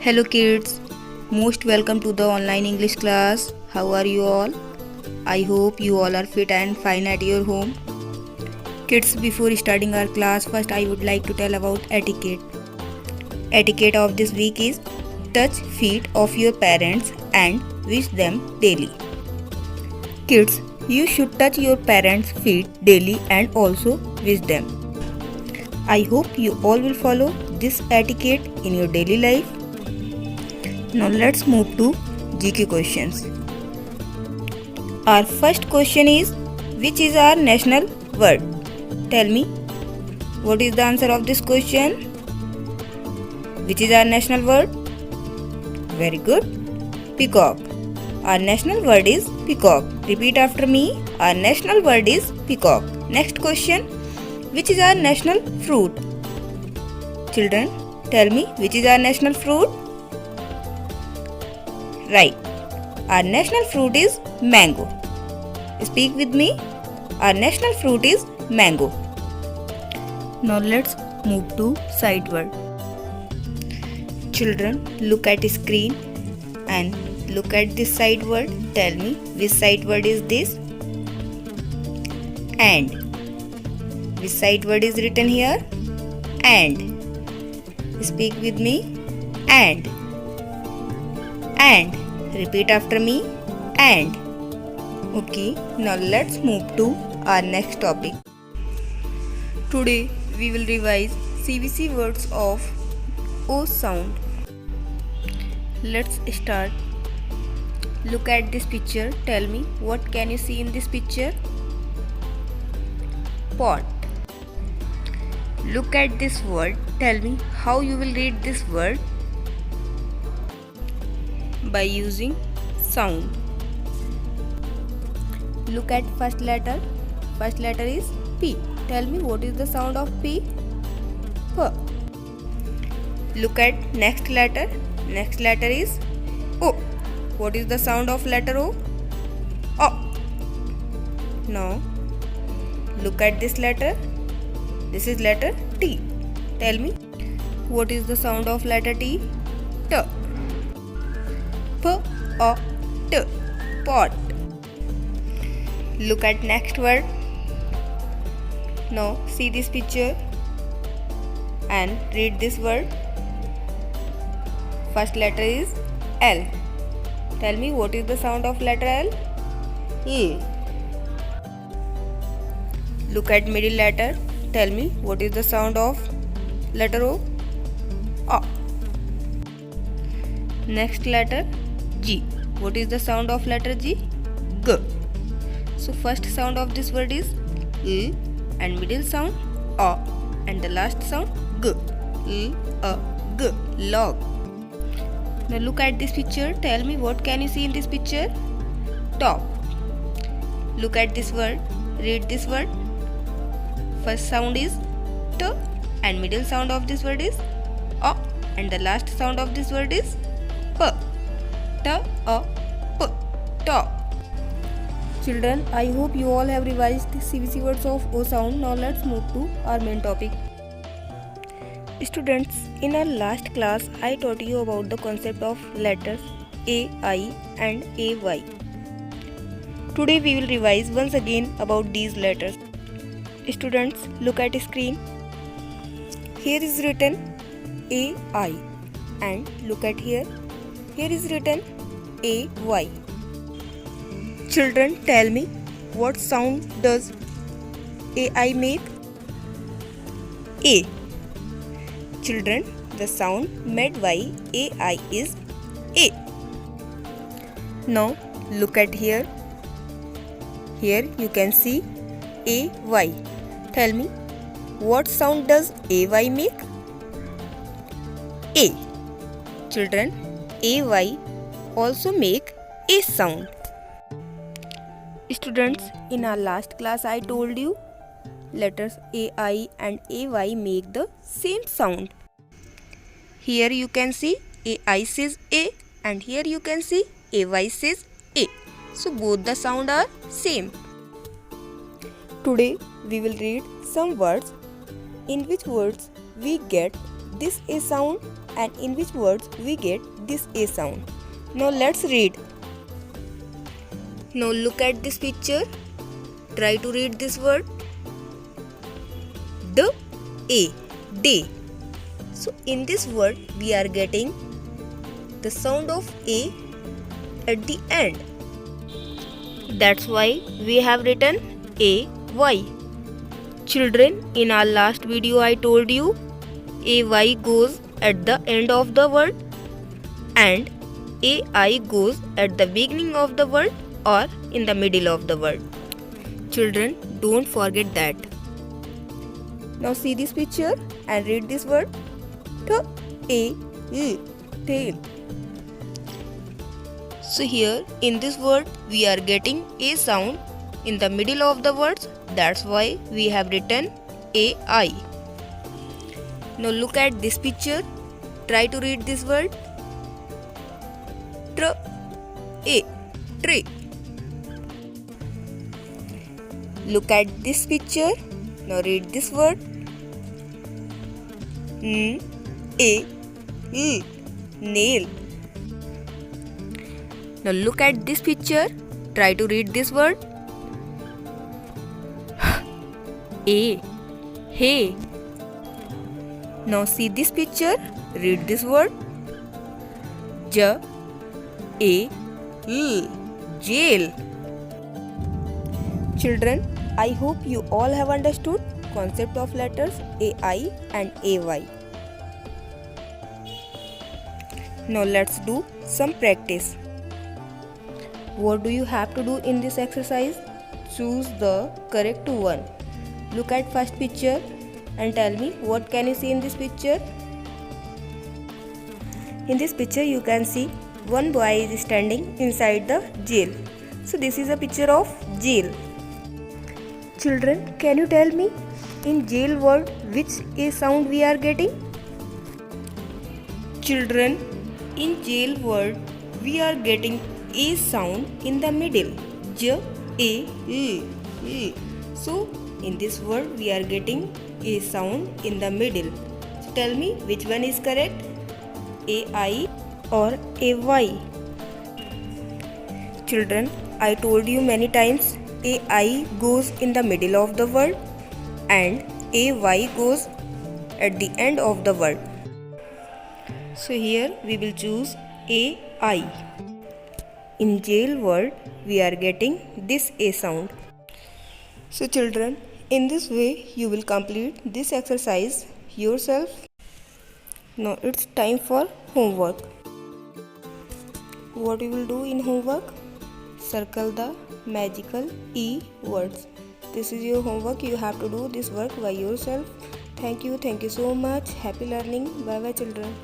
Hello kids, most welcome to the online English class. How are you all? I hope you all are fit and fine at your home. Kids, before starting our class, first I would like to tell about etiquette. Etiquette of this week is touch feet of your parents and wish them daily. Kids, you should touch your parents' feet daily and also wish them. I hope you all will follow this etiquette in your daily life. Now let's move to GK questions. Our first question is, which is our national word? Tell me, what is the answer of this question? Which is our national word? Very good. Peacock. Our national word is peacock. Repeat after me. Our national word is peacock. Next question. Which is our national fruit? Children, tell me, which is our national fruit? Right. Our national fruit is mango. Speak with me. Our national fruit is mango. Now let's move to sight word. Children, look at the screen and look at this sight word. Tell me, which sight word is this? And. Which sight word is written here? And. Speak with me. And. And. Repeat after me. And. Okay, now let's move to our next topic. Today we will revise CBC words of O sound. Let's start. Look at this picture. Tell me, what can you see in this picture? Pot. Look at this word. Tell me how you will read this word. By using sound. Look at first letter. First letter is P. Tell me what is the sound of P? P. Look at next letter. Next letter is O. What is the sound of letter O? O. Now look at this letter. This is letter T. Tell me what is the sound of letter T? T. P-O-T. Pot. Look at next word. Now see this picture and read this word. First letter is L. Tell me what is the sound of letter L? L. Look at middle letter. Tell me what is the sound of letter O? O. Next letter G. What is the sound of letter G? G. So first sound of this word is L and middle sound A and the last sound G. L, A, G. Log. Now look at this picture. Tell me what can you see in this picture? Top. Look at this word. Read this word. First sound is T and middle sound of this word is A and the last sound of this word is P. T-A-P. Top. Children, I hope you all have revised the CBC words of O sound. Now let's move to our main topic. Students, in our last class, I taught you about the concept of letters A, I and AY. Today we will revise once again about these letters. Students, look at the screen. Here is written AI and look at here. Here is written AY. Children, tell me, what sound does AI make? A. Children, the sound made by AI is A. Now look at here. Here you can see AY. Tell me, what sound does AY make? A. Children, AY also make A sound. Students, in our last class I told you letters AI and AY make the same sound. Here you can see AI says A and here you can see AY says A. So both the sound are same. Today we will read some words in which words we get this A sound and in which words we get this A sound. Now let's read. Now look at this picture. Try to read this word. D-A, day. So in this word we are getting the sound of A at the end. That's why we have written A-Y. Children, in our last video I told you A-Y goes at the end of the word and A-I goes at the beginning of the word or in the middle of the word. Children, don't forget that. Now see this picture and read this word. T-A-L, tail. So here in this word we are getting A sound in the middle of the words. That's why we have written A-I. Now look at this picture. Try to read this word. Tr-A, tree. Look at this picture. Now read this word. N-A-L, nail. Now look at this picture. Try to read this word. A, hay. Now see this picture. Read this word. J, A, L, jail. Children, I hope you all have understood concept of letters A-I and A-Y. Now let's do some practice. What do you have to do in this exercise? Choose the correct one. Look at first picture and tell me what can you see in this picture. In this picture you can see one boy is standing inside the jail. So this is a picture of jail. Children, can you tell me in jail word which A sound we are getting? Children, in jail word we are getting A sound in the middle. J, A, L. So in this word we are getting A sound in the middle. So tell me which one is correct? A-I or A-Y? Children, I told you many times A-I goes in the middle of the word and A-Y goes at the end of the word. So here we will choose A-I. In jail word we are getting this A sound. So children, in this way you will complete this exercise yourself. Now it's time for homework. What you will do in homework? Circle the magical E words. This is your homework. You have to do this work by yourself. Thank you so much. Happy learning. Bye bye children.